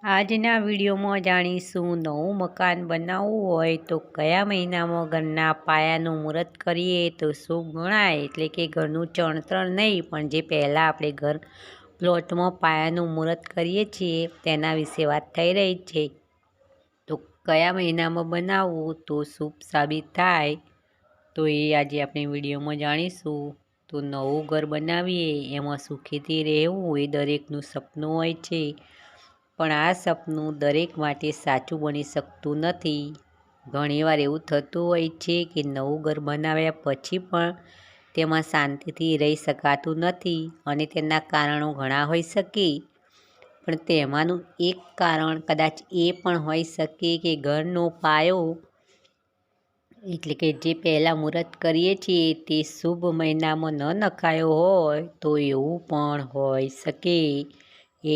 આજના વિડીયોમાં જાણીશું નવું મકાન બનાવવું હોય તો કયા મહિનામાં ઘરના પાયાનું મુહૂર્ત કરીએ તો શુભ ગણાય. એટલે કે ઘરનું ચણતર નહીં, પણ જે પહેલાં આપણે ઘર પ્લોટમાં પાયાનું મુહૂર્ત કરીએ છીએ તેના વિશે વાત થઈ રહી છે. તો કયા મહિનામાં બનાવવું તો શુભ સાબિત થાય, તો એ આજે આપણે વિડીયોમાં જાણીશું. તો નવું ઘર બનાવીએ એમાં સુખીથી રહેવું એ દરેકનું સપનું હોય છે, પણ આ સપનું દરેક માટે સાચું બની શકતું નથી. ઘણીવાર એવું થતું હોય છે કે નવું ઘર બનાવ્યા પછી પણ તેમાં શાંતિથી રહી શકાતું નથી, અને તેના કારણો ઘણા હોઈ શકે. પણ તેમાંનું એક કારણ કદાચ એ પણ હોઈ શકે કે ઘરનો પાયો, એટલે કે જે પહેલાં મુહૂર્ત કરીએ છીએ તે શુભ મહિનામાં ન નખાયો હોય, તો એવું પણ હોઈ શકે.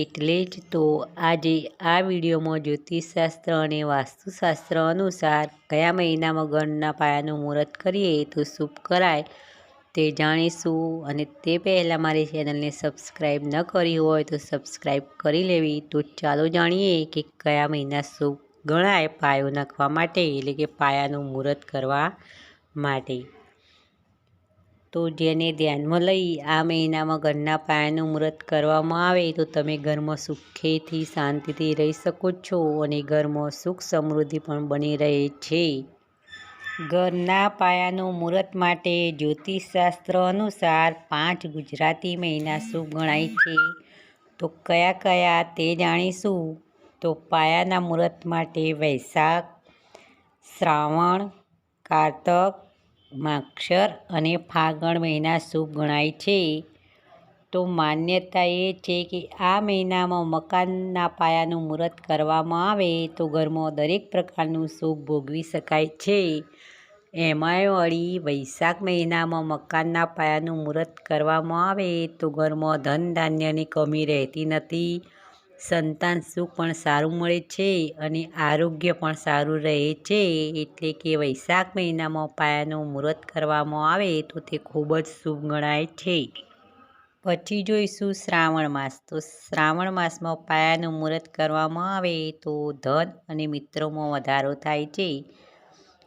એટલે જ તો આજે આ વિડીયોમાં જ્યોતિષશાસ્ત્ર અને વાસ્તુશાસ્ત્ર અનુસાર કયા મહિનામાં ઘરના પાયાનું મુહૂર્ત કરીએ તો શુભ કરાય તે જાણીશું. અને તે પહેલાં મારી ચેનલને સબસ્ક્રાઈબ ન કરી હોય તો સબસ્ક્રાઈબ કરી લેવી. તો ચાલો જાણીએ કે કયા મહિના શુભ ગણાય પાયો નાખવા માટે, એટલે કે પાયાનું મુહૂર્ત કરવા માટે. તો જેને ધ્યાનમાં લઈ આ મહિનામાં ઘરના પાયાનું મુહૂર્ત કરવામાં આવે તો તમે ઘરમાં સુખેથી શાંતિથી રહી શકો છો, અને ઘરમાં સુખ સમૃદ્ધિ પણ બની રહે છે. ઘરના પાયાનું મુહૂર્ત માટે જ્યોતિષશાસ્ત્ર અનુસાર 5 ગુજરાતી મહિના શુભ ગણાય છે. તો કયા કયા તે જાણીશું. તો પાયાના મુહૂર્ત માટે વૈશાખ, શ્રાવણ, કારતક, માગશર અને ફાગણ મહિના શુભ ગણાય છે. તો માન્યતા એ છે કે આ મહિનામાં મકાનના પાયાનું મુહૂર્ત કરવામાં આવે તો ઘરમાં દરેક પ્રકારનું સુખ ભોગવી શકાય છે. એમાંય વળી વૈશાખ મહિનામાં મકાનના પાયાનું મુહૂર્ત કરવામાં આવે તો ઘરમાં ધન ધાન્યની કમી રહેતી નથી, સંતાન સુખ પણ સારું મળે છે, અને આરોગ્ય પણ સારું રહે છે. એટલે કે વૈશાખ મહિનામાં પાયાનું મુહૂર્ત કરવામાં આવે તો તે ખૂબ જ શુભ ગણાય છે. પછી જોઈશું શ્રાવણ માસ. તો શ્રાવણ માસમાં પાયાનું મુહૂર્ત કરવામાં આવે તો ધન અને મિત્રોમાં વધારો થાય છે.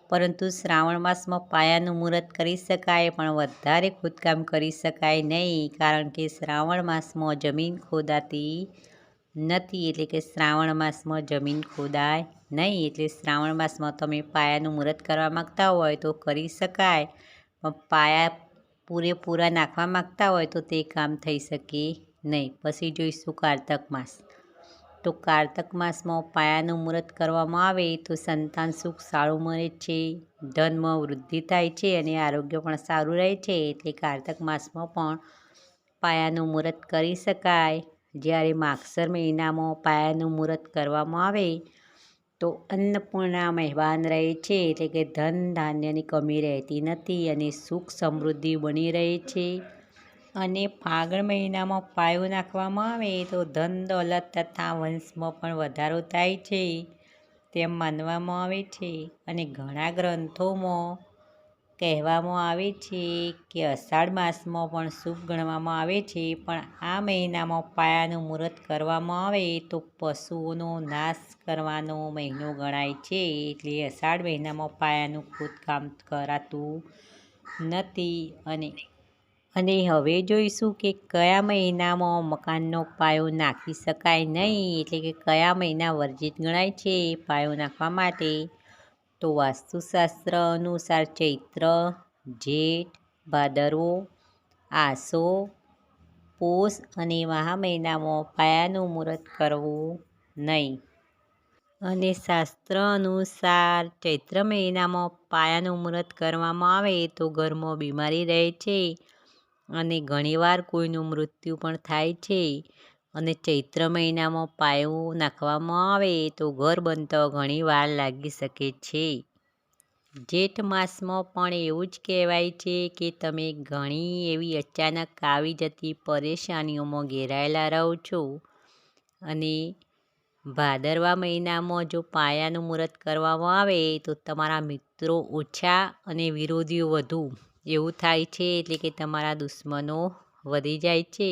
પરંતુ શ્રાવણ માસમાં પાયાનું મુહૂર્ત કરી શકાય, પણ વધારે ખોદકામ કરી શકાય નહીં, કારણ કે શ્રાવણ માસમાં જમીન ખોદાતી નથી. એટલે કે શ્રાવણ માસમાં જમીન ખોદાય નહીં. એટલે શ્રાવણ માસમાં તમે પાયાનું મુહૂર્ત કરવા માગતા હોય તો કરી શકાય, પણ પાયા પૂરેપૂરા નાખવા માગતા હોય તો તે કામ થઈ શકે નહીં. પછી જોઈશું કારતક માસ. તો કારતક માસમાં પાયાનું મુહૂર્ત કરવામાં આવે તો સંતાન સુખ સારું મળે છે, ધનમાં વૃદ્ધિ થાય છે, અને આરોગ્ય પણ સારું રહે છે. એટલે કારતક માસમાં પણ પાયાનું મુહૂર્ત કરી શકાય. જ્યારે માગશર મહિનામાં પાયાનું મુહૂર્ત કરવામાં આવે તો અન્નપૂર્ણા મહેમાન રહે છે, એટલે કે ધન ધાન્યની કમી રહેતી નથી, અને સુખ સમૃદ્ધિ બની રહે છે. અને ફાગણ મહિનામાં પાયો નાખવામાં આવે તો ધન દોલત તથા વંશમાં પણ વધારો થાય છે તેમ માનવામાં આવે છે. અને ઘણા ગ્રંથોમાં કહેવામાં આવે છે કે અષાઢ માસમાં પણ શુભ ગણવામાં આવે છે, પણ આ મહિનામાં પાયાનું મુહૂર્ત કરવામાં આવે તો પશુઓનો નાશ કરવાનો મહિનો ગણાય છે. એટલે અષાઢ મહિનામાં પાયાનું ખોદકામ કરાતું નથી. અને હવે જોઈશું કે કયા મહિનામાં મકાનનો પાયો નાખી શકાય નહીં, એટલે કે કયા મહિના વર્જિત ગણાય છે પાયો નાખવા માટે. તો વાસ્તુશાસ્ત્ર અનુસાર ચૈત્ર, જેઠ, ભાદરવો, આસો, પોષ અને મહા મહિનામાં પાયાનું મુહૂર્ત કરવું નહીં. અને શાસ્ત્ર અનુસાર ચૈત્ર મહિનામાં પાયાનું મુહૂર્ત કરવામાં આવે તો ઘરમાં બીમારી રહે છે, અને ઘણીવાર કોઈનું મૃત્યુ પણ થાય છે. અને ચૈત્ર મહિનામાં પાયો નાખવામાં આવે તો ઘર બનતા ઘણી વાર લાગી શકે છે. જેઠ માસમાં પણ એવું જ કહેવાય છે કે તમે ઘણી એવી અચાનક આવી જતી પરેશાનીઓમાં ઘેરાયેલા રહો છો. અને ભાદરવા મહિનામાં જો પાયાનું મુહૂર્ત કરવામાં આવે તો તમારા મિત્રો ઓછા અને વિરોધીઓ વધુ એવું થાય છે. એટલે કે તમારા દુશ્મનો વધી જાય છે,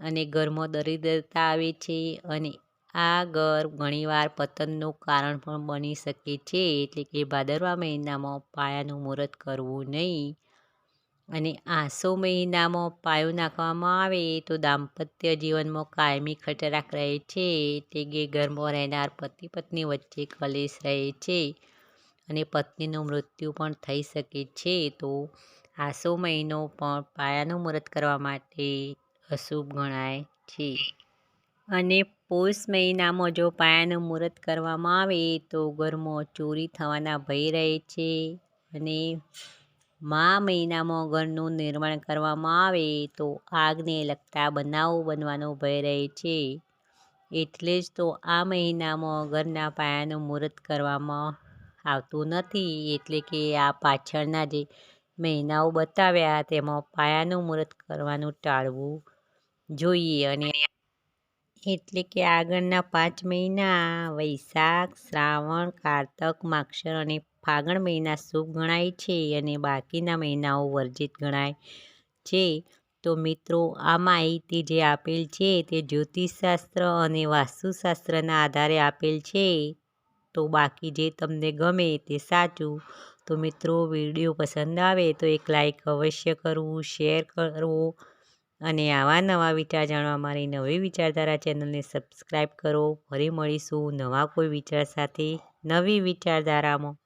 અને ઘરમાં દરિદ્રતા આવે છે. અને આ ઘર ઘણીવાર પતનનું કારણ પણ બની શકે છે, એટલે કે ભાદરવા મહિનામાં પાયાનું મુહૂર્ત કરવું નહીં. અને આસો મહિનામાં પાયો નાખવામાં આવે તો દાંપત્ય જીવનમાં કાયમી ખટરાક રહે છે, એટલે કે ઘરમાં રહેનાર પતિ પત્ની વચ્ચે કલેશ રહે છે અને પત્નીનું મૃત્યુ પણ થઈ શકે છે. તો આસો મહિનો પણ પાયાનું મુહૂર્ત કરવા માટે અશુભ ગણાય છે. અને પોષ મહિનામાં જો પાયાનું મુહૂર્ત કરવામાં આવે તો ઘરમાં ચોરી થવાના ભય રહે છે. અને મહિનામાં ઘરનું નિર્માણ કરવામાં આવે તો આગને લગતા બનાવો બનવાનો ભય રહે છે. એટલે જ તો આ મહિનામાં ઘરના પાયાનું મુહૂર્ત કરવામાં આવતું નથી. એટલે કે આ પાછળના જે મહિનાઓ બતાવ્યા તેમાં પાયાનું મુહૂર્ત કરવાનું ટાળવું જોઈએ. અને એટલે કે આગળના 5 મહિના વૈશાખ, શ્રાવણ, કારતક, માગશર અને ફાગણ મહિના શુભ ગણાય છે અને બાકીના મહિનાઓ વર્જિત ગણાય છે. તો મિત્રો, આ માહિતી જે આપેલ છે તે જ્યોતિષશાસ્ત્ર અને વાસ્તુશાસ્ત્રના આધારે આપેલ છે. તો બાકી જે તમને ગમે તે સાચું. તો મિત્રો, વિડીયો પસંદ આવે તો એક લાઈક અવશ્ય કરવું, શેર કરવો અને આવા નવા વિચાર જાણવા મારી નવી વિચારધારા ચેનલને સબસ્ક્રાઈબ કરો. ફરી મળીશું નવા કોઈ વિચાર સાથે નવી વિચારધારામાં.